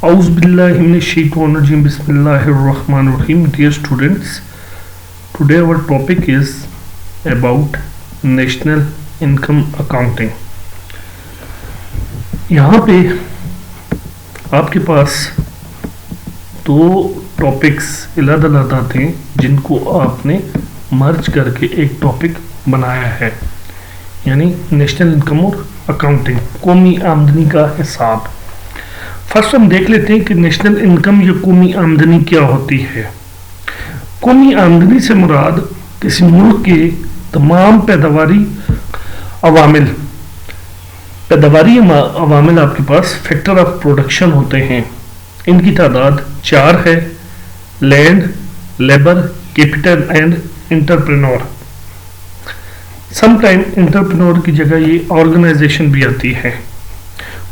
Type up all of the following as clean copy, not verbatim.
Auzubillahiminash-shaytanir-rajim. Bismillahir-rahmanir-rahim. Dear students, today our topic is about national income accounting. यहाँ पे आपके पास दो टॉपिक्स अलग-अलग आते हैं जिनको आपने मर्ज करके एक टॉपिक बनाया है, यानी नेशनल इनकम और अकाउंटिंग, कौमी आमदनी का हिसाब। फर्स्ट हम देख लेते हैं कि नेशनल इनकम या कौमी आमदनी क्या होती है। कौमी आमदनी से मुराद किसी मुल्क के तमाम पैदावारी अवामिल आपके पास फैक्टर ऑफ प्रोडक्शन होते हैं। इनकी तादाद 4 है: land, labour, capital and entrepreneur. Sometime entrepreneur की जगह ये ऑर्गेनाइजेशन भी आती है।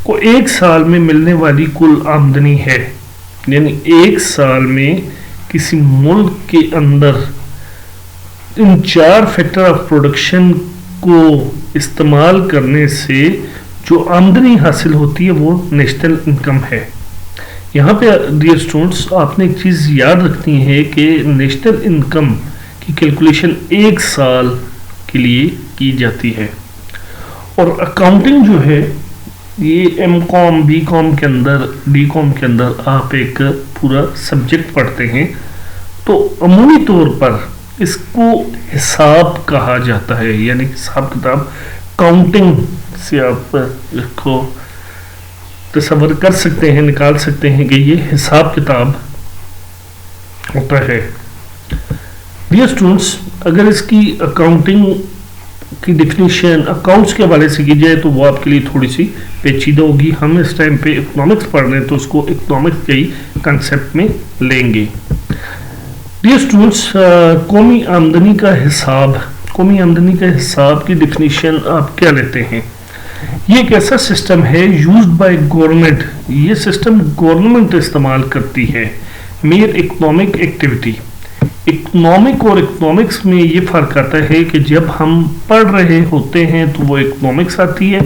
को एक साल में मिलने वाली कुल आमदनी है, यानी एक साल में किसी मुल्क के अंदर इन 4 फैक्टर ऑफ प्रोडक्शन को इस्तेमाल करने से जो आमदनी हासिल होती है वो नेशनल इनकम है। यहाँ पे डियर स्टूडेंट्स, आपने एक चीज़ याद रखनी है कि नेशनल इनकम की कैलकुलेशन एक साल के लिए की जाती है, और अकाउंटिंग जो है ये एम.कॉम, बी.कॉम के अंदर, डी.कॉम के अंदर आप एक पूरा सब्जेक्ट पढ़ते हैं। तो अमूमी तौर पर इसको हिसाब कहा जाता है, यानी हिसाब किताब, काउंटिंग से आप इसको तस्वर कर सकते हैं, निकाल सकते हैं कि ये हिसाब किताब होता है। डियर स्टूडेंट्स, अगर इसकी अकाउंटिंग की डिफिनीशन अकाउंट्स के हवाले से की जाए तो वो आपके लिए थोड़ी सी पेचीदा होगी। हम इस टाइम पे इकोनॉमिक्स पढ़ रहे हैं तो उसको इकोनॉमिक्स के ही कंसेप्ट में लेंगे। डियर स्टूडेंट्स, कौमी आमदनी का हिसाब की डिफिनीशन आप क्या लेते हैं? ये एक ऐसा सिस्टम है यूज्ड बाय गवर्नमेंट, ये सिस्टम गवर्नमेंट इस्तेमाल करती है। मेयर इकोनॉमिक एक्टिविटी, इकोनॉमिक और इकोनॉमिक्स में ये फ़र्क आता है कि जब हम पढ़ रहे होते हैं तो वो इकोनॉमिक्स आती है,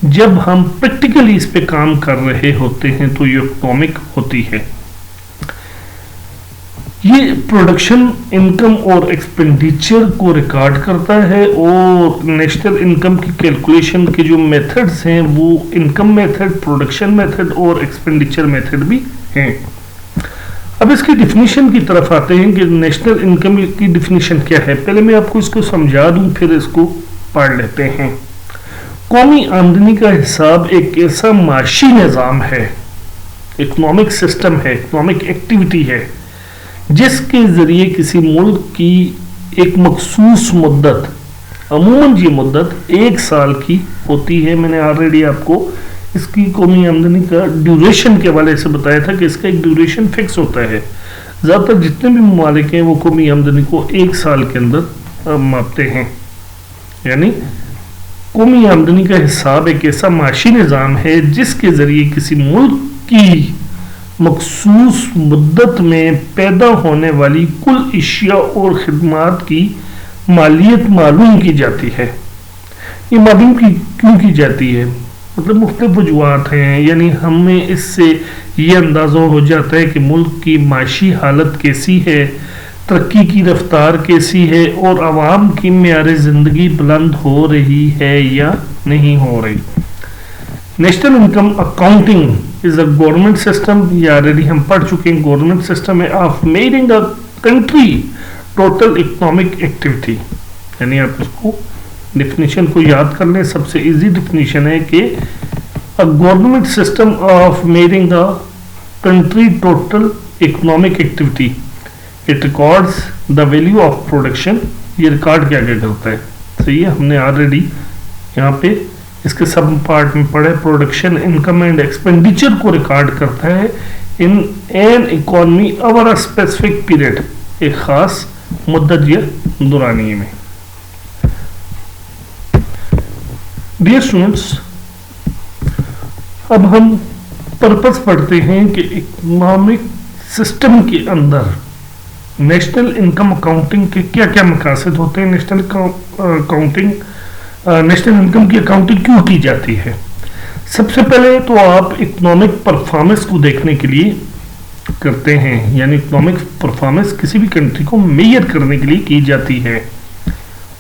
जब हम प्रैक्टिकली इस पे काम कर रहे होते हैं तो ये इकोनॉमिक होती है। ये प्रोडक्शन, इनकम और एक्सपेंडिचर को रिकॉर्ड करता है, और नेशनल इनकम की कैलकुलेशन के जो मेथड्स हैं वो इनकम मेथड, प्रोडक्शन मेथड और एक्सपेंडिचर मेथड भी हैं। अब इसकी डिफिनीशन की तरफ आते हैं कि नेशनल इनकम की डिफिनीशन क्या है। पहले मैं आपको इसको समझा दूं, फिर इसको पढ़ लेते हैं। कौमी आमदनी का हिसाब एक ऐसा माशी निज़ाम है, इकोनॉमिक सिस्टम है, इकोनॉमिक एक्टिविटी है, जिसके ज़रिए किसी मुल्क की एक मखसूस मुद्दत, अमूमन ये मुद्दत 1 साल की होती है। मैंने ऑलरेडी आपको इसकी कौमी आमदनी का ड्यूरेशन के हवाले से बताया था कि इसका एक ड्यूरेशन फिक्स होता है। ज़्यादातर जितने भी ममालिक हैं वो कौमी आमदनी को 1 साल के अंदर मापते हैं। यानी कौमी आमदनी का हिसाब एक ऐसा माशी निज़ाम है जिसके ज़रिए किसी मुल्क की मखसूस मुद्दत में पैदा होने वाली कुल अशिया और खिदमात की मालियत मालूम की जाती है। ये मालूम क्यों की जाती है? मतलब मुख्तलिफ वजूहात हैं, यानी हमें इससे ये अंदाज़ा हो जाता है कि मुल्क की माशी हालत कैसी है, तरक्की की रफ्तार कैसी है, और आवाम की मेयार ज़िंदगी बुलंद हो रही है या नहीं हो रही। National income accounting is a government system, ये ऑलरेडी हम पढ़ चुके हैं। गवर्नमेंट सिस्टम है of measuring a country total economic activity, यानी आप इसको डिफिनीशन को याद कर लें। सबसे इजी डिफिनीशन है कि a government system of measuring the country total economic activity, it records the value of production. ये रिकॉर्ड क्या करता है? सही है, हमने ऑलरेडी यहाँ पे इसके सब पार्ट में पढ़े। प्रोडक्शन, इनकम एंड एक्सपेंडिचर को रिकॉर्ड करता है in an economy over a specific period, एक खास मुद्दत या दौरानिए में। डियर स्टूडेंट्स, अब हम पर्पस पढ़ते हैं कि इकोनॉमिक सिस्टम के अंदर नेशनल इनकम अकाउंटिंग के क्या क्या मकासद होते हैं। नेशनल इनकम की अकाउंटिंग क्यों की जाती है? सबसे पहले तो आप इकोनॉमिक परफॉर्मेंस को देखने के लिए करते हैं, यानी इकोनॉमिक परफॉर्मेंस किसी भी कंट्री को मेजर करने के लिए की जाती है।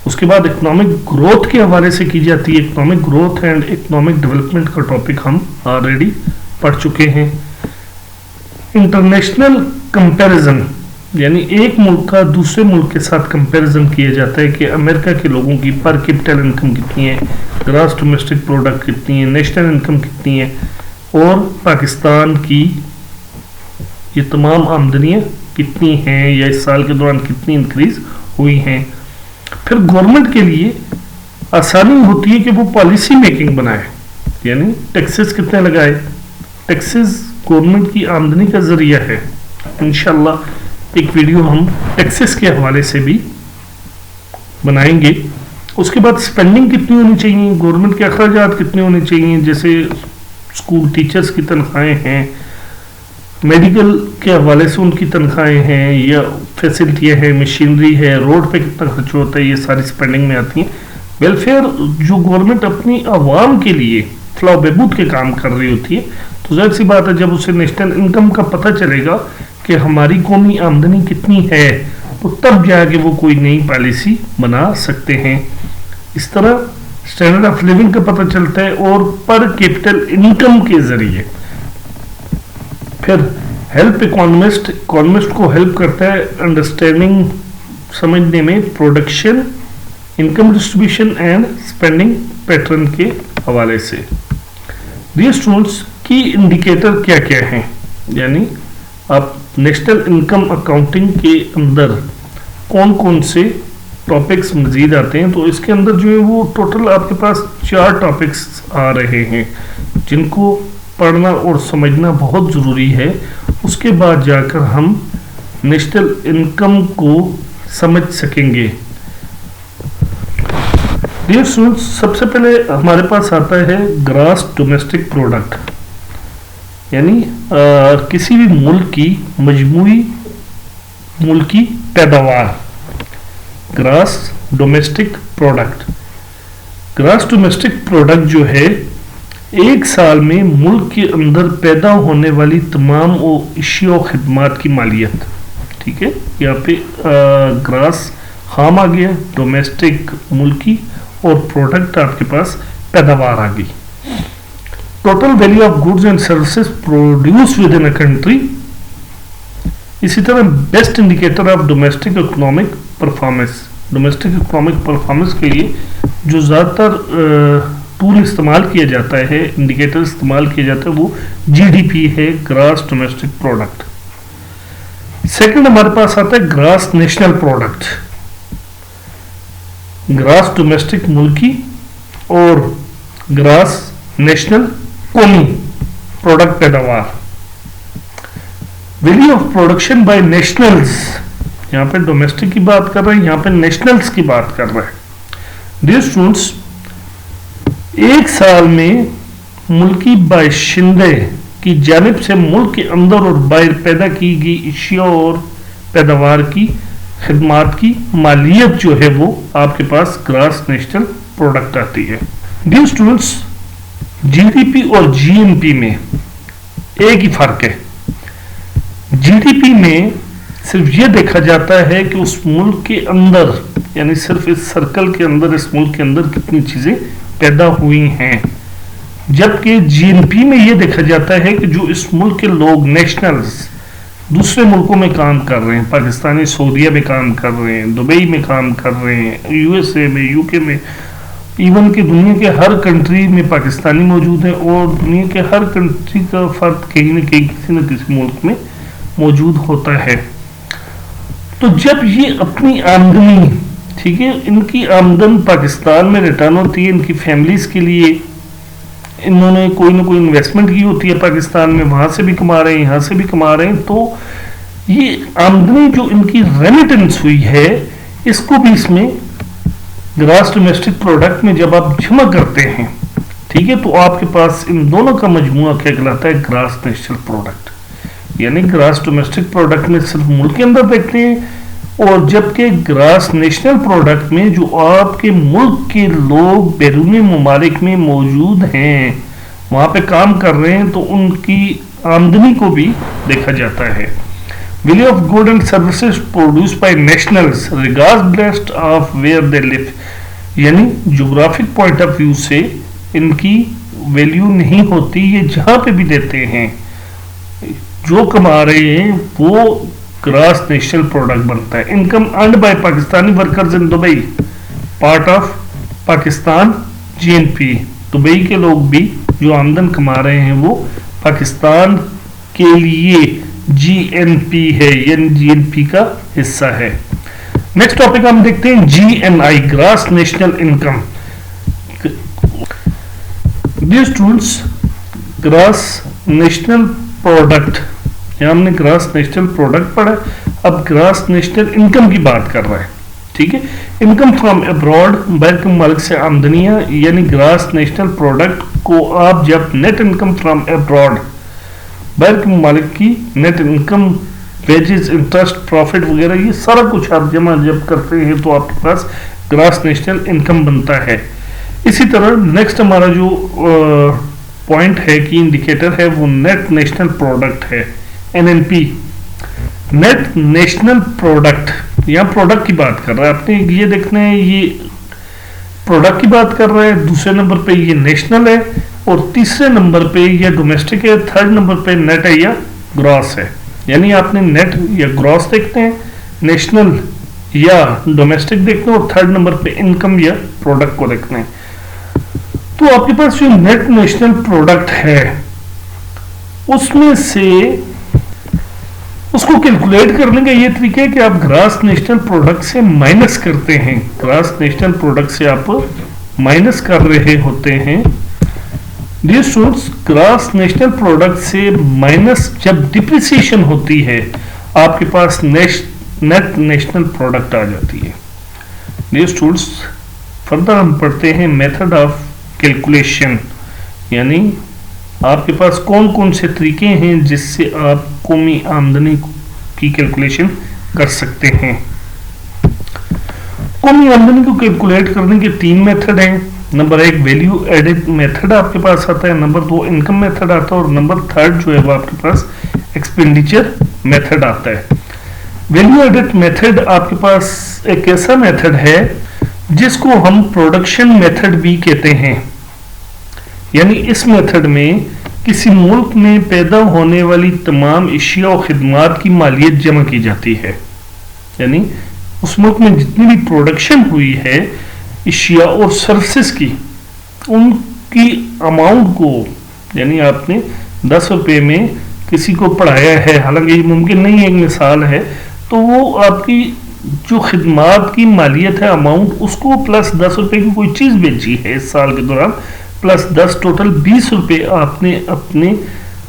उसके बाद इकोनॉमिक ग्रोथ के हवाले से की जाती है। Economic growth and economic development का टॉपिक हम ऑलरेडी पढ़ चुके हैं। इंटरनेशनल कंपैरिजन, यानी एक मुल्क का दूसरे मुल्क के साथ कंपैरिजन किया जाता है कि अमेरिका के लोगों की पर कैपिटल इनकम कितनी है, ग्रॉस डोमेस्टिक प्रोडक्ट कितनी है, नेशनल इनकम कितनी है, और पाकिस्तान की ये तमाम आमदनियाँ कितनी हैं या इस साल के दौरान कितनी इंक्रीज हुई हैं। फिर गवर्नमेंट के लिए आसानी होती है कि वो पॉलिसी मेकिंग बनाए, यानी टैक्सेस कितने लगाए। टैक्सेस गवर्नमेंट की आमदनी का जरिया है। इंशाल्लाह एक वीडियो हम टैक्सेस के हवाले से भी बनाएंगे। उसके बाद स्पेंडिंग कितनी होनी चाहिए, गवर्नमेंट के अखराजात कितने होने चाहिए, जैसे स्कूल टीचर्स की तनख्वाहें हैं, मेडिकल के हवाले से उनकी तनख्वाहें हैं या फैसिलिटियाँ हैं, मशीनरी है, रोड पे कितना खर्च होता है, ये सारी स्पेंडिंग में आती हैं। वेलफेयर जो गवर्नमेंट अपनी आवाम के लिए फलाह बहबूद के काम कर रही होती है, तो जाहिर सी बात है जब उसे नेशनल इनकम का पता चलेगा कि हमारी कौमी आमदनी कितनी है, तो तब जाके वो कोई नई पॉलिसी बना सकते हैं। इस तरह स्टैंडर्ड ऑफ लिविंग का पता चलता है और पर कैपिटल इनकम के जरिए। फिर हेल्प इकोनॉमिस्ट को हेल्प करता है अंडरस्टैंडिंग, समझने में production, income distribution and spending pattern के हवाले से। डियर स्टूडेंट्स, की इंडिकेटर क्या क्या हैं, यानी आप नेशनल इनकम अकाउंटिंग के अंदर कौन कौन से टॉपिक्स मजीद आते हैं, तो इसके अंदर जो है वो टोटल आपके पास 4 टॉपिक्स आ रहे हैं जिनको पढ़ना और समझना बहुत ज़रूरी है। उसके बाद जाकर हम नेशनल इनकम को समझ सकेंगे। डियर स्टूडेंट्स, सबसे पहले हमारे पास आता है ग्रॉस डोमेस्टिक प्रोडक्ट, यानी किसी भी मुल्क की मजमूई मुल्की पैदावार, gross domestic product. Gross domestic product जो है एक साल में मुल्क के अंदर पैदा होने वाली तमाम अशिया खिदमात की मालियत। ठीक है, यहाँ पे ग्रॉस खाम आ गया, डोमेस्टिक मुल्की, और प्रोडक्ट आपके पास पैदावार आ गई। Total value of goods and services produce with in a country. इसी तरह best indicator of domestic economic performance. Domestic economic performance के लिए जो ज़्यादातर टूल इस्तेमाल किया जाता है, इंडिकेटर इस्तेमाल किया जाता है, वो जीडीपी है, ग्रॉस डोमेस्टिक प्रोडक्ट। सेकंड हमारे पास आता है gross national product, gross domestic मुल्की और ग्रॉस नेशनल कौमी प्रोडक्ट पैदावार। Value of production by nationals, यहाँ पे डोमेस्टिक की बात कर रहे हैं, यहाँ पे नेशनल्स की बात कर रहे हैं। डियर स्टूडेंट्स, एक साल में मुल्की बाशिंदे की जानिब से मुल्क के अंदर और बाहर पैदा की गई अशिया और पैदावार की खिदमात की मालियत जो है वो आपके पास ग्रॉस नेशनल प्रोडक्ट आती है। डियर स्टूडेंट्स, जीडीपी और जीएनपी में एक ही फर्क है। जीडीपी में सिर्फ ये देखा जाता है कि उस मुल्क के अंदर, यानी सिर्फ इस सर्कल के अंदर, इस मुल्क के अंदर कितनी चीजें पैदा हुई हैं, जबकि जीएनपी में यह देखा जाता है कि जो इस मुल्क के लोग नेशनल्स दूसरे मुल्कों में काम कर रहे हैं, पाकिस्तानी सऊदीया में काम कर रहे हैं, दुबई में काम कर रहे हैं, यूएसए में, यूके में, इवन कि दुनिया के हर कंट्री में पाकिस्तानी मौजूद है और दुनिया के हर कंट्री का फर्द कहीं ना कहीं किसी न किसी मुल्क में मौजूद होता है। तो जब ये अपनी आमदनी, ठीक है, इनकी आमदन पाकिस्तान में रिटर्न होती है, इनकी फैमिलीज के लिए इन्होंने कोई ना कोई इन्वेस्टमेंट की होती है पाकिस्तान में, वहां से भी कमा रहे हैं, यहाँ से भी कमा रहे हैं, तो ये आमदनी जो इनकी रेमिटेंस हुई है, इसको भी इसमें ग्रॉस डोमेस्टिक प्रोडक्ट में जब आप जमा करते हैं, ठीक है, तो आपके पास इन दोनों का मजमुआ क्या कहलाता है, ग्रॉस नेशनल प्रोडक्ट। यानी ग्रॉस डोमेस्टिक प्रोडक्ट में सिर्फ मुल्क के अंदर देखते हैं, और जबकि ग्रॉस नेशनल प्रोडक्ट में जो आपके मुल्क के लोग बैरूनी ममालिक में मौजूद हैं, वहां पे काम कर रहे हैं तो उनकी आमदनी को भी देखा जाता है। Value of good and services produce by nationals regardless of where they live, यानी ज्योग्राफिक पॉइंट ऑफ व्यू से इनकी वैल्यू नहीं होती, ये जहां पे भी देते हैं जो कमा रहे हैं वो ग्रॉस नेशनल प्रोडक्ट बनता है। Income earned by Pakistani workers in Dubai part of Pakistan GNP, Dubai के लोग भी जो आमदन कमा रहे हैं वो पाकिस्तान के लिए जीएनपी है, यानी जीएनपी का हिस्सा है। नेक्स्ट टॉपिक हम देखते हैं GNI, gross national income. Dear students, gross national product, यहां हमने ग्रॉस नेशनल प्रोडक्ट पढ़ा, अब ग्रॉस नेशनल इनकम की बात कर रहा है। ठीक है, इनकम फ्रॉम अब्रॉड, बाहर के मुल्क से आमदनियां, यानी ग्रॉस नेशनल प्रोडक्ट को आप जब नेट इनकम फ्रॉम अब्रॉड, बाहर के मुल्क की net income, wages, interest, profit वगैरह, ये सारा कुछ आप जमा जब करते हैं तो आपके पास ग्रॉस नेशनल इनकम बनता है। इसी तरह नेक्स्ट हमारा जो पॉइंट है कि इंडिकेटर है वो नेट नेशनल प्रोडक्ट है, एनएनपी, नेट नेशनल प्रोडक्ट। यहाँ प्रोडक्ट की बात कर रहा है, आपने ये देखना है, ये प्रोडक्ट की बात कर रहा है, दूसरे नंबर पे ये नेशनल है और तीसरे नंबर पे ये डोमेस्टिक है, थर्ड नंबर पे नेट है या ग्रॉस है। यानी आपने नेट या ग्रॉस देखते हैं, नेशनल या डोमेस्टिक देखते हैं और थर्ड नंबर पे इनकम या प्रोडक्ट को देखते हैं। तो आपके पास जो नेट नेशनल प्रोडक्ट है उसमें से उसको कैलकुलेट करने का ये तरीका है कि आप ग्रॉस नेशनल प्रोडक्ट से माइनस करते हैं, ग्रॉस नेशनल प्रोडक्ट से आप माइनस कर रहे होते हैं। Dear students, gross national product से माइनस जब डिप्रिसिएशन होती है आपके पास नेट नेशनल प्रोडक्ट आ जाती है। डियर स्टूडेंट्स, फर्दर हम पढ़ते हैं मेथड ऑफ कैलकुलेशन, यानी आपके पास कौन कौन से तरीके हैं जिससे आप कौमी आमदनी की कैलकुलेशन कर सकते हैं। कौमी आमदनी को कैलकुलेट करने के 3 मेथड हैं। नंबर 1 वैल्यू एडेड मेथड आपके पास आता है, नंबर 2 इनकम मेथड आता है और नंबर 3 जो है वो आपके पास एक्सपेंडिचर मेथड आता है। वैल्यू एडेड मेथड आपके पास एक ऐसा मेथड है जिसको हम प्रोडक्शन मेथड भी कहते हैं, यानी इस मेथड में किसी मुल्क में पैदा होने वाली तमाम अशिया और खिदमात की मालियत जमा की जाती है, यानी उस मुल्क में जितनी भी प्रोडक्शन हुई है अशिया और सर्विसेज की, उनकी अमाउंट को, यानी आपने 10 रुपये में किसी को पढ़ाया है, हालांकि ये मुमकिन नहीं है, एक मिसाल है, तो वो आपकी जो खिदमात की मालियत है अमाउंट, उसको प्लस 10 रुपये की कोई चीज़ बेची है इस साल के दौरान, प्लस 10 टोटल 20 रुपये आपने अपने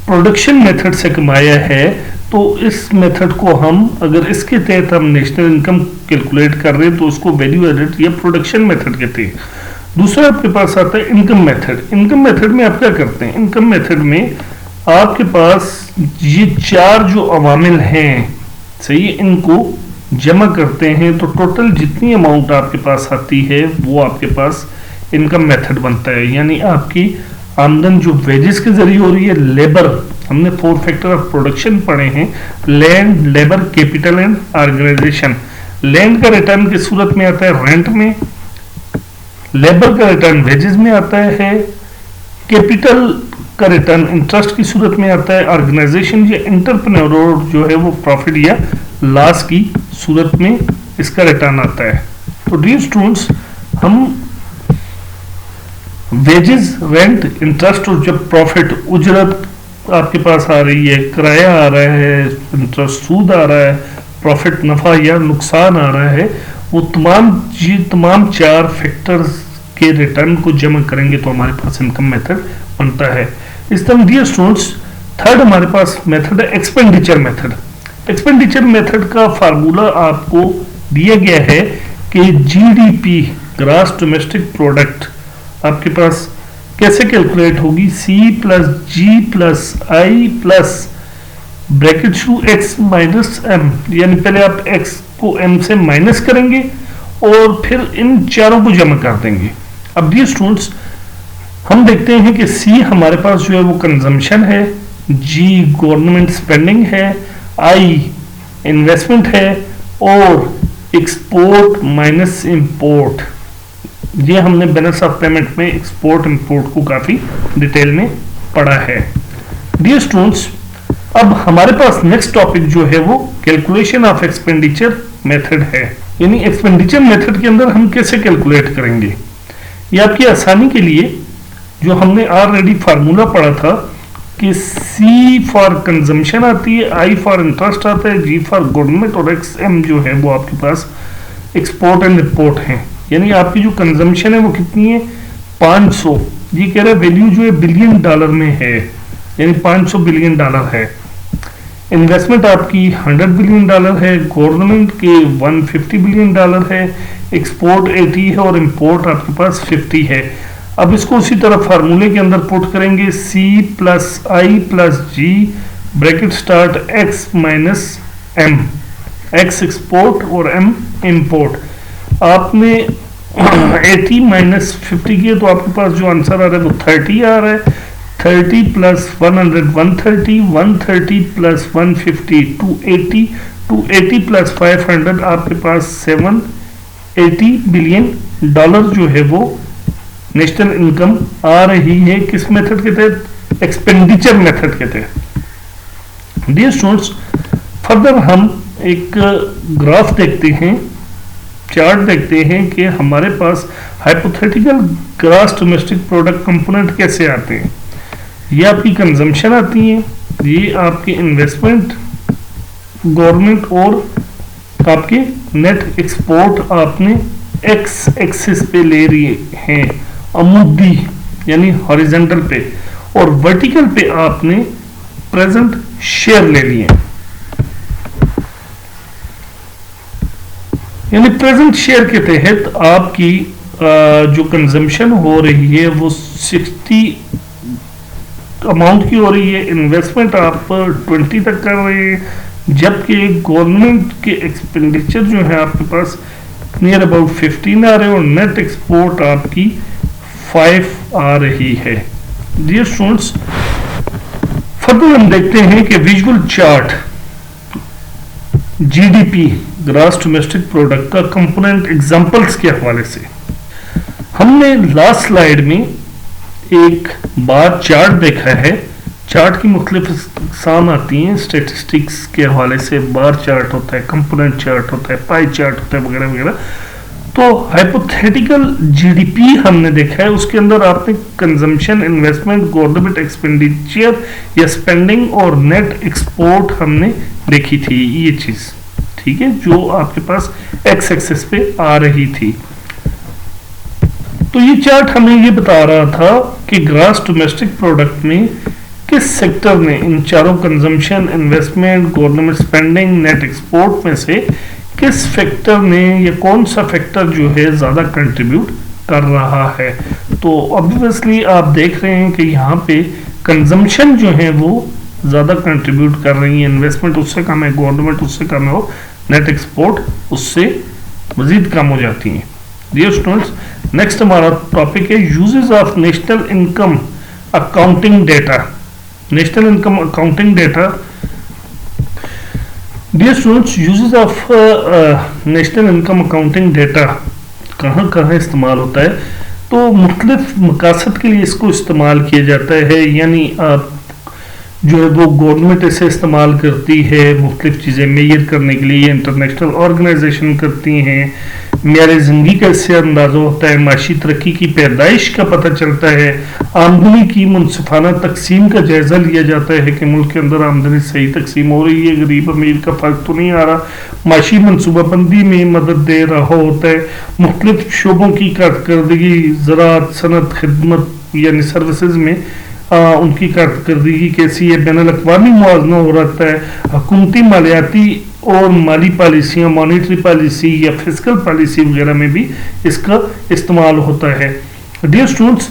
प्रोडक्शन मेथड से कमाया है। तो इस मेथड को हम, अगर इसके तहत हम नेशनल इनकम कैलकुलेट कर रहे हैं तो उसको वैल्यू एडेड या प्रोडक्शन मेथड कहते हैं। दूसरा आपके पास आता है इनकम मेथड। इनकम मेथड में आप क्या करते हैं, इनकम मेथड में आपके पास ये 4 जो अवामिल हैं, सही, इनको जमा करते हैं तो टोटल जितनी अमाउंट आपके पास आती है वो आपके पास इनकम मेथड बनता है। यानी आपकी आमदन जो वेजेस के जरिए हो रही है, लेबर, हमने 4 फैक्टर ऑफ प्रोडक्शन पढ़े हैं, land, labour, capital and organisation. Land का रिटर्न किस सूरत में आता है, रेंट में, लेबर का रिटर्न वेजेस में आता है, कैपिटल का रिटर्न इंटरेस्ट की सूरत में आता है, ऑर्गेनाइजेशन या एंटरप्रेन्योर जो है वो प्रॉफिट या लॉस की सूरत में इसका रिटर्न आता है। तो डियर स्टूडेंट्स, हम वेजेस, रेंट, इंटरेस्ट और जब प्रॉफिट, उजरत आपके पास आ रही है, किराया आ रहा है, इंटरेस्ट सूद आ रहा है, प्रॉफिट नफा या नुकसान आ रहा है, वो तमाम 4 फैक्टर्स के रिटर्न को जमा करेंगे तो हमारे पास इनकम मेथड बनता है। इस तरह डियर स्टूडेंट्स, थर्ड हमारे पास मेथड है एक्सपेंडिचर मेथड। एक्सपेंडिचर मेथड का फार्मूला आपको दिया गया है कि जीडीपी, ग्रॉस डोमेस्टिक प्रोडक्ट, आपके पास कैसे कैलकुलेट होगी, C plus ji plus I plus bracket शुरू x माइनस m, यानी पहले आप x को m से माइनस करेंगे और फिर इन चारों को जमा कर देंगे। अब डियर स्टूडेंट्स, हम देखते हैं कि सी हमारे पास जो है वो कंजम्पशन है, जी गवर्नमेंट स्पेंडिंग है, आई इन्वेस्टमेंट है और एक्सपोर्ट माइनस इंपोर्ट, ये हमने बैलेंस ऑफ पेमेंट में एक्सपोर्ट इंपोर्ट को काफी डिटेल में पढ़ा है। डियर स्टूडेंट्स, अब हमारे पास नेक्स्ट टॉपिक जो है वो कैलकुलेशन ऑफ एक्सपेंडिचर मेथड है, यानी एक्सपेंडिचर मेथड के अंदर हम कैसे कैलकुलेट करेंगे। ये आपकी आसानी के लिए जो हमने ऑलरेडी फार्मूला पढ़ा था कि C फॉर कंजम्पशन आती है, I फॉर इंटरेस्ट आता है, G फॉर गवर्नमेंट और XM जो है वो आपके पास एक्सपोर्ट एंड इंपोर्ट है। यानी आपकी जो कंजम्पशन है वो कितनी है 500, ये कह रहा है वैल्यू जो है बिलियन डॉलर में है, यानी 500 बिलियन डॉलर है। इन्वेस्टमेंट आपकी 100 बिलियन डॉलर है, गवर्नमेंट के 150 बिलियन डॉलर है, एक्सपोर्ट 80 है और इंपोर्ट आपके पास 50 है। अब इसको उसी तरह फार्मूले के अंदर पुट करेंगे, C plus I plus G bracket start x minus m, x export और m इंपोर्ट। आपने 80 माइनस 50 किया तो आपके पास जो आंसर आ रहा है वो 30 आ रहा है। 30 प्लस 100 130, 130 प्लस 150 280, 280 प्लस 500 आपके पास 780 बिलियन डॉलर जो है वो नेशनल इनकम आ रही है। किस मेथड के तहत? एक्सपेंडिचर मेथड के तहत। डियर स्टूडेंट्स, फर्दर हम एक ग्राफ देखते हैं, चार्ट देखते हैं कि हमारे पास hypothetical gross domestic product component कैसे आते हैं। ये आपकी कंजम्पशन आती है, ये आपके इन्वेस्टमेंट, गवर्नमेंट और आपके नेट एक्सपोर्ट आपने एक्स एक्सिस पे ले रही हैं, अमुदी यानी हॉरिजॉन्टल पे, और वर्टिकल पे आपने प्रेजेंट शेयर ले लिए, यानी प्रेजेंट शेयर के तहत आपकी जो कंजम्पशन हो रही है वो 60 अमाउंट की हो रही है, इन्वेस्टमेंट आप 20 तक कर रहे हैं, जबकि गवर्नमेंट के एक्सपेंडिचर जो है आपके पास नियर अबाउट 15 आ रहे हैं और नेट एक्सपोर्ट आपकी 5 आ रही है। डियर स्टूडेंट्स, फर्दर हम देखते हैं कि visual chart GDP gross domestic product का कंपोनेंट एग्जांपल्स के हवाले से हमने लास्ट स्लाइड में एक बार चार्ट देखा है। चार्ट की मुख्तलिफ इकसाम आती हैं, स्टेटिस्टिक्स के हवाले से बार चार्ट होता है, कंपोनेंट चार्ट होता है, पाई चार्ट होता है वगैरह वगैरह। तो हाइपोथेटिकल जीडीपी हमने देखा है, उसके अंदर आपने कंजम्पशन, इन्वेस्टमेंट, गवर्नमेंट एक्सपेंडिचर या स्पेंडिंग और नेट एक्सपोर्ट हमने देखी थी, ये चीज ठीक है, जो आपके पास एक्स एक्सिस पे आ रही थी। तो ये चार्ट हमें ये बता रहा था कि ग्रॉस डोमेस्टिक प्रोडक्ट में किस सेक्टर ने इन चारों consumption, investment, government spending, net export में से किस फैक्टर ने या कौन सा फैक्टर जो है ज्यादा कंट्रीब्यूट कर रहा है। तो ऑब्वियसली आप देख रहे हैं कि यहाँ पे कंजम्पशन जो है वो ज्यादा कंट्रीब्यूट कर रही है, इन्वेस्टमेंट उससे कम है, गवर्नमेंट उससे कम है और नेट एक्सपोर्ट उससे मजीद कम हो जाती है। डियर स्टूडेंट्स, नेक्स्ट हमारा टॉपिक है uses of national income accounting data. National income accounting data, dear students, uses of national income accounting data कहाँ कहाँ इस्तेमाल होता है। तो मुख्तलिफ मकासद के लिए इसको इस्तेमाल किया जाता है, यानी आप जो है वो गवर्नमेंट इसे इस्तेमाल करती है मुख्तलिफ चीज़ें मेजर करने के लिए, इंटरनेशनल ऑर्गेनाइजेशन करती हैं, मेरे ज़िंदगी का इससे अंदाज़ा होता है, माशी तरक्की की पैदाइश का पता चलता है, आमदनी की मुनसिफाना तकसीम का जायज़ा लिया जाता है कि मुल्क के अंदर आमदनी सही तकसीम हो रही है, गरीब अमीर का फ़र्क तो नहीं आ रहा, माशी मनसूबाबंदी में मदद दे रहा होता है, मुख्तलिफ शोबों की कारकर्दगी, ज़राअत, सनत, खिदमत यानी सर्विसेज में उनकी कारकर्दगी कैसी है, बैनुल अक़वामी मुआवजा हो रहता है, हुकूमती मालियाती और माली पॉलिसियाँ, मॉनिटरी पॉलिसी या फिजिकल पॉलिसी वगैरह में भी इसका इस्तेमाल होता है। डियर स्टूडेंट्स,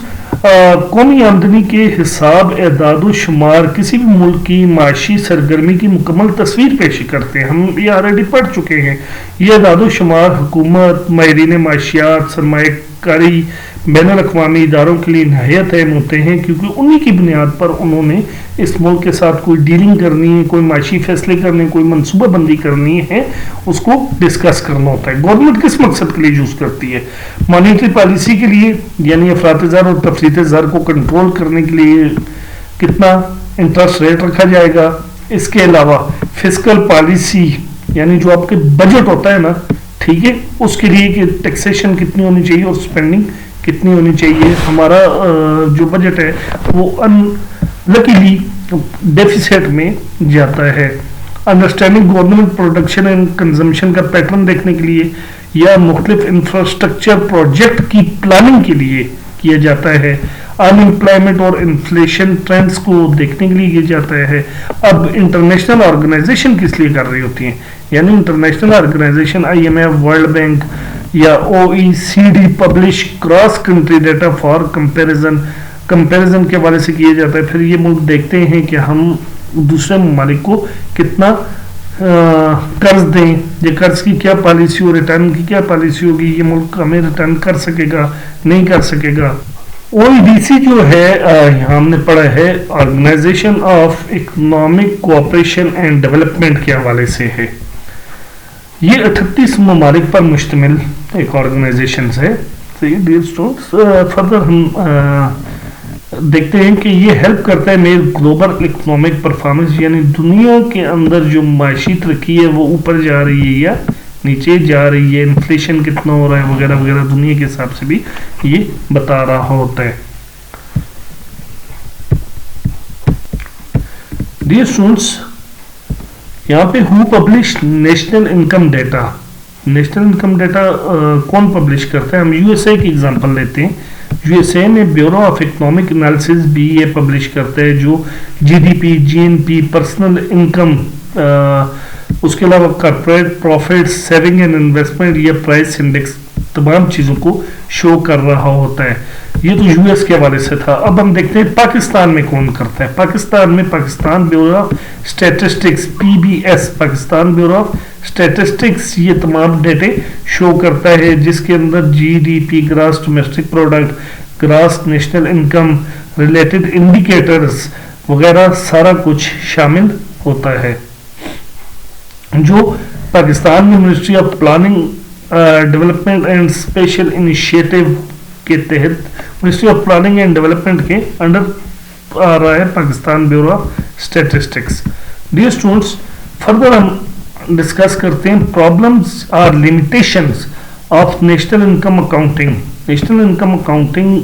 कौमी आमदनी के हिसाब एदाद शुमार किसी भी मुल्क की माशी सरगर्मी की मुकम्मल तस्वीर पेश करते हैं। हम ये ऑलरेडी पढ़ चुके हैं। ये एदाद शुमार हुकूमत, माहिरीन माशियात, सरमाए सरकारी बैनुल-अक़वामी इदारों के लिए नहायत अहम होते हैं, क्योंकि उन्हीं की बुनियाद पर उन्होंने इस मुल्क के साथ कोई डीलिंग करनी है, कोई माशी फैसले करने, कोई मनसूबाबंदी करनी है, उसको डिस्कस करना होता है। गवर्नमेंट किस मकसद के लिए यूज़ करती है? मॉनेटरी पॉलिसी के लिए, यानी अफरात ज़र और तफरीत ज़र को कंट्रोल करने के लिए कितना इंटरेस्ट रेट रखा जाएगा। इसके अलावा फिस्कल पॉलिसी, यानी जो आपके बजट होता है ना, ठीक है, उसके लिए कि टैक्सेशन कितनी होनी चाहिए और स्पेंडिंग कितनी होनी चाहिए। हमारा जो बजट है वो अनलकीली डेफिसिट में जाता है। Understanding government production and consumption का पैटर्न देखने के लिए या मुख्तलिफ इंफ्रास्ट्रक्चर प्रोजेक्ट की प्लानिंग के लिए किया जाता है। अनएम्प्लॉयमेंट और इन्फ्लेशन ट्रेंड्स को देखने के लिए किया जाता है। अब इंटरनेशनल ऑर्गेनाइजेशन किस लिए कर रही होती हैं? यानी international organization IMF, world bank या OECD publish cross country data for comparison के हवाले से किया जाता है। फिर ये मुल्क देखते हैं कि हम दूसरे ममालिक को कितना कर्ज दें, ये कर्ज की क्या पॉलिसी हो, रिटर्न की क्या पॉलिसी होगी, ये मुल्क हमें रिटर्न कर सकेगा नहीं कर सकेगा। OECD जो है यहाँ हमने पढ़ा है organization of economic cooperation and development के हवाले से है। ये 38 ममालिक पर मुश्तमिल एक ऑर्गेनाइजेशन है। फर्दर हम देखते हैं कि ये हेल्प करता है मेरे ग्लोबल इकोनॉमिक परफॉर्मेंस, यानी दुनिया के अंदर जो माशी तरक्की है वो ऊपर जा रही है या नीचे जा रही है, इन्फ्लेशन कितना हो रहा है वगैरह वगैरह, दुनिया के हिसाब से भी ये बता रहा होता है। डियर स्टूडेंट्स, यहाँ पे who publish national income data. National income data कौन पब्लिश करता है? हम USA की एग्जांपल लेते हैं। USA में ब्यूरो ऑफ इकोनॉमिक एनालिसिस भी ये पब्लिश करता है, जो GDP, GNP, पर्सनल इनकम, उसके अलावा corporate profit, saving and investment या प्राइस इंडेक्स, तमाम चीज़ों को शो कर रहा होता है। ये तो US के हवाले से था। अब हम देखते हैं पाकिस्तान में कौन करता है। पाकिस्तान में Pakistan bureau of statistics, PBS, Pakistan bureau of statistics, ये तमाम डेटे शो करता है, जिसके अंदर GDP, gross domestic product, gross national income, related indicators वगैरह सारा कुछ शामिल होता है। जो पाकिस्तान में ministry of planning, development and special initiative के तहत, ministry of planning and development के अंडर आ रहा है Pakistan bureau of statistics. Dear students, further हम डिस्कस करते हैं प्रॉब्लम्स और limitations of national income accounting. National income accounting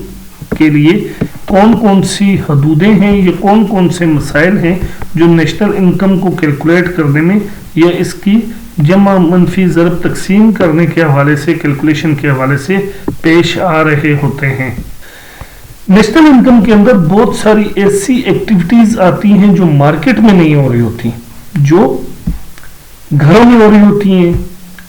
के लिए कौन कौन सी हदूदें हैं, ये कौन कौन से मसाइल हैं जो नेशनल इनकम को कैलकुलेट करने में या इसकी जमा मनफी ज़रब तकसीम करने के हवाले से, कैलकुलेशन के हवाले से पेश आ रहे होते हैं। नेशनल इनकम के अंदर बहुत सारी ऐसी एक्टिविटीज आती हैं जो मार्केट में नहीं हो रही होती, जो घरों में हो रही होती हैं,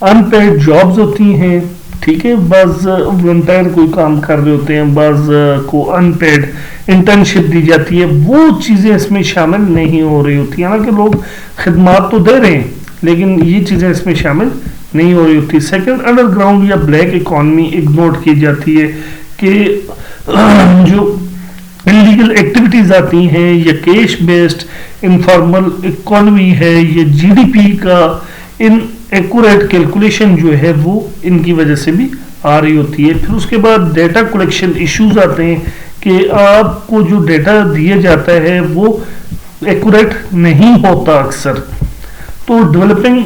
अनपेड जॉब्स होती हैं, ठीक है, बाज वॉलंटियर कोई काम कर रहे होते हैं, बाज को अनपेड इंटर्नशिप दी जाती है, वो चीज़ें इसमें शामिल नहीं हो रही होती। हालांकि लोग खिदमात तो दे रहे हैं, लेकिन ये चीज़ें इसमें शामिल नहीं हो रही होती। सेकंड, अंडरग्राउंड या ब्लैक इकॉनमी इग्नोर की जाती है कि जो इलीगल एक्टिविटीज आती हैं या कैश बेस्ड इनफॉर्मल इकोनॉमी है, ये GDP का इन एक्यूरेट कैलकुलेशन जो है वो इनकी वजह से भी आ रही होती है। फिर उसके बाद डेटा कलेक्शन इश्यूज आते हैं कि आपको जो डेटा दिया जाता है वो एक्यूरेट नहीं होता अक्सर। तो डेवलपिंग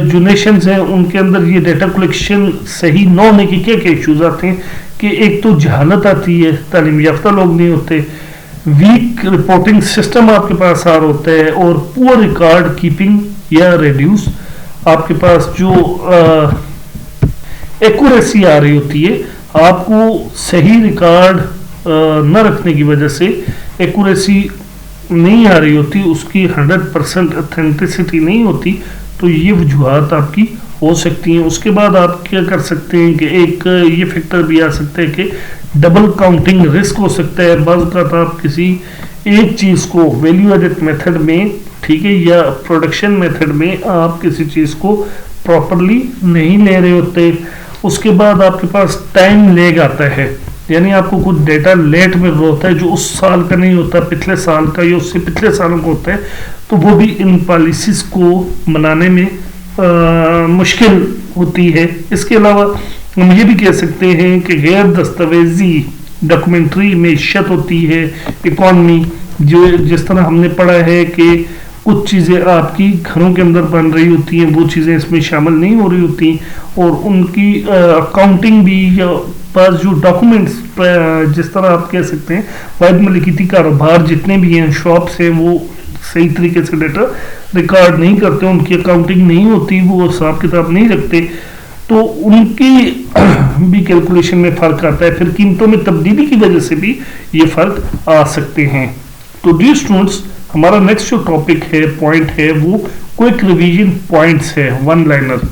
जो नेशंस हैं उनके अंदर ये डेटा कलेक्शन सही न होने के क्या क्या इश्यूज आते हैं कि एक तो जहालत आती है, तालीम याफ्ता लोग नहीं होते, वीक रिपोर्टिंग सिस्टम आपके पास आ होता है, और पुअर रिकॉर्ड कीपिंग या रिड्यूस आपके पास जो एक्यूरेसी आ रही होती है, आपको सही रिकॉर्ड न रखने की वजह से एक्यूरेसी नहीं आ रही होती, उसकी 100% ऑथेंटिसिटी नहीं होती, तो ये वजूहात आपकी हो सकती हैं। उसके बाद आप क्या कर सकते हैं कि एक ये फैक्टर भी आ सकता है कि डबल काउंटिंग रिस्क हो सकता है। बाज़ औक़ात आप किसी एक चीज़ को वैल्यू एडिट मेथड में, ठीक है, या प्रोडक्शन मेथड में आप किसी चीज़ को प्रॉपरली नहीं ले रहे होते, उसके बाद आपके पास टाइम लेग आता है, यानी आपको कुछ डेटा लेट में होता है जो उस साल का नहीं होता, पिछले साल का या उससे पिछले सालों का होता है, तो वो भी इन पॉलिसीज को बनाने में मुश्किल होती है। इसके अलावा हम ये भी कह सकते हैं कि गैर दस्तावेजी डॉक्यूमेंट्री मैशत होती है इकॉनमी, जो जिस तरह हमने पढ़ा है कि कुछ चीज़ें आपकी घरों के अंदर बन रही होती हैं, वो चीज़ें इसमें शामिल नहीं हो रही होती, और उनकी अकाउंटिंग भी या पास जो डॉक्यूमेंट्स जिस तरह आप कह सकते हैं वाहिद मलिकियती कारोबार जितने भी हैं, शॉप्स हैं, वो सही तरीके से डेटा रिकॉर्ड नहीं करते, उनकी अकाउंटिंग नहीं होती, वो हिसाब किताब नहीं रखते, तो उनकी भी कैलकुलेशन में फ़र्क आता है। फिर कीमतों में तब्दीली की वजह से भी ये फ़र्क आ सकते हैं। तो डियर स्टूडेंट्स, हमारा नेक्स्ट जो टॉपिक है, पॉइंट है, वो क्विक रिवीजन पॉइंट्स है, वन लाइनर,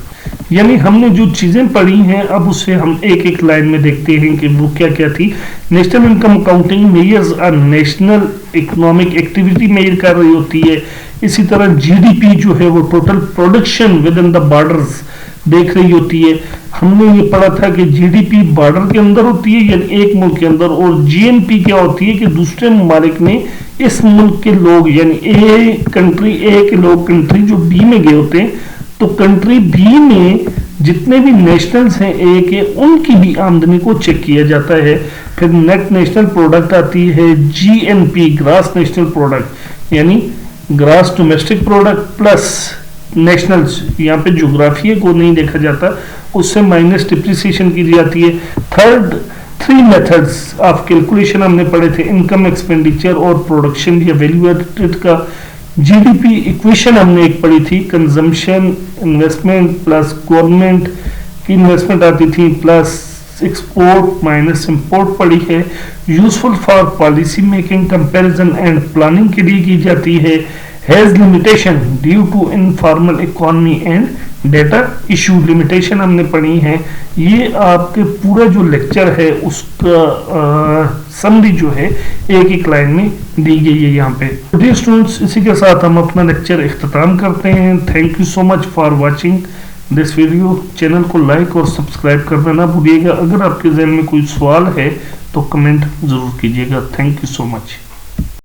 यानी हमने जो चीज़ें पढ़ी हैं अब उससे हम एक एक लाइन में देखते हैं कि वो क्या क्या थी। National income accounting measures a national economic activity measure कर रही होती है। इसी तरह जीडीपी जो है वो total production with in the borders देख रही होती है। हमने ये पढ़ा था कि जीडीपी बॉर्डर के अंदर होती है यानी एक मुल्क के अंदर, और जीएनपी क्या होती है कि दूसरे ममालिक में इस मुल्क के लोग यानी ए के लोग कंट्री जो बी में गए होते हैं, तो कंट्री बी में जितने भी नेशनल्स हैं ए के, उनकी भी आमदनी को चेक किया जाता है। फिर नेट नेशनल प्रोडक्ट आती है, जीएनपी ग्रास नेशनल प्रोडक्ट यानी grass domestic product plus nationals, यहाँ पे ज्योग्राफी को नहीं देखा जाता, उससे माइनस डिप्रिसिएशन की जाती है। थ्री मेथड्स ऑफ कैलकुलेशन हमने पढ़े थे, इनकम, एक्सपेंडिचर और प्रोडक्शन या वैल्यू एडेड का। जीडीपी इक्वेशन हमने एक पढ़ी थी, कंजम्पशन, इन्वेस्टमेंट प्लस गवर्नमेंट की इन्वेस्टमेंट आती थी, प्लस एक्सपोर्ट माइनस इंपोर्ट पढ़ी है। Useful for policy making, comparison and planning के लिए की जाती है। Has limitation due to informal economy and data issue, limitation हमने पढ़ी है। ये आपके पूरा जो लेक्चर है उसका समरी जो है एक एक लाइन में दी गई है यहाँ पे। डियर स्टूडेंट्स, इसी के साथ हम अपना लेक्चर इख्तिताम करते हैं। Thank you so much for watching this video. Channel को लाइक और सब्सक्राइब करना ना भूलिएगा। अगर आपके जहन में कोई सवाल है तो कमेंट जरूर कीजिएगा। Thank you so much.